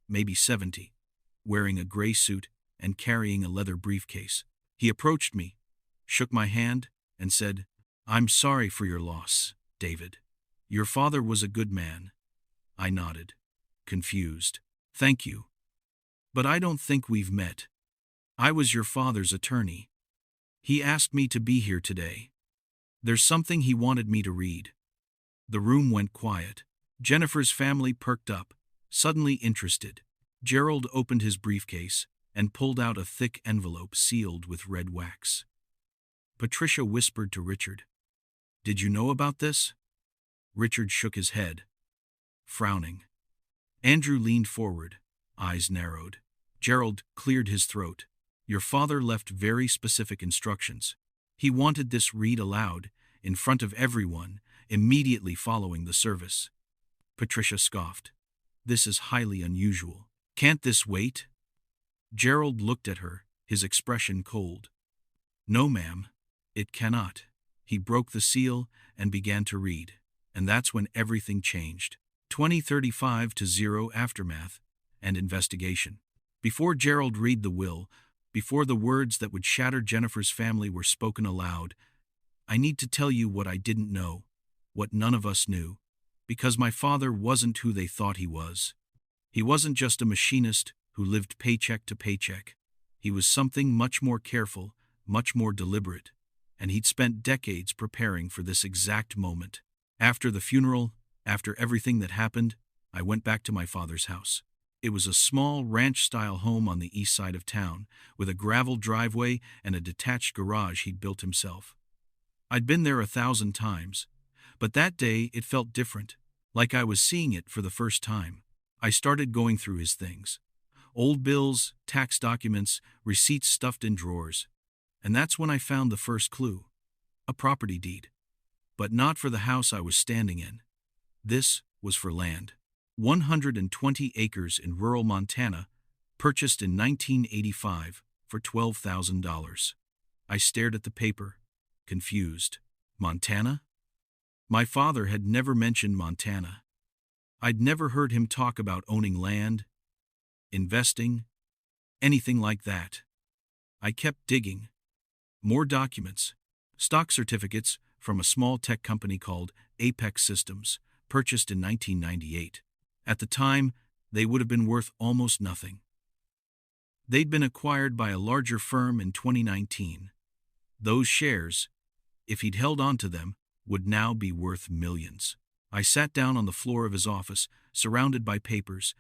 maybe 70, wearing a gray suit and carrying a leather briefcase. He approached me, shook my hand, and said, "I'm sorry for your loss, David. Your father was a good man." I nodded, confused. "Thank you. But I don't think we've met. I was your father's attorney. He asked me to be here today. There's something he wanted me to read." The room went quiet. Jennifer's family perked up, suddenly interested. Gerald opened his briefcase and pulled out a thick envelope sealed with red wax. Patricia whispered to Richard, "Did you know about this?" Richard shook his head, frowning. Andrew leaned forward, eyes narrowed. Gerald cleared his throat. "Your father left very specific instructions. He wanted this read aloud, in front of everyone, immediately following the service." Patricia scoffed. "This is highly unusual. Can't this wait?" Gerald looked at her, his expression cold. "No, ma'am, it cannot." He broke the seal and began to read, and that's when everything changed. 2035 to 0 aftermath and investigation. Before Gerald read the will, before the words that would shatter Jennifer's family were spoken aloud, "I need to tell you what I didn't know, what none of us knew, because my father wasn't who they thought he was. He wasn't just a machinist who lived paycheck to paycheck. He was something much more careful, much more deliberate, and he'd spent decades preparing for this exact moment. After the funeral, after everything that happened, I went back to my father's house. It was a small ranch-style home on the east side of town, with a gravel driveway and a detached garage he'd built himself. I'd been there 1,000 times, but that day it felt different, like I was seeing it for the first time. I started going through his things. Old bills, tax documents, receipts stuffed in drawers. And that's when I found the first clue. A property deed. But not for the house I was standing in. This was for land. 120 acres in rural Montana, purchased in 1985 for $12,000. I stared at the paper, confused. Montana? My father had never mentioned Montana. I'd never heard him talk about owning land, investing, anything like that. I kept digging. More documents. Stock certificates from a small tech company called Apex Systems, purchased in 1998. At the time, they would have been worth almost nothing. They'd been acquired by a larger firm in 2019. Those shares, if he'd held on to them, would now be worth millions. I sat down on the floor of his office, surrounded by papers,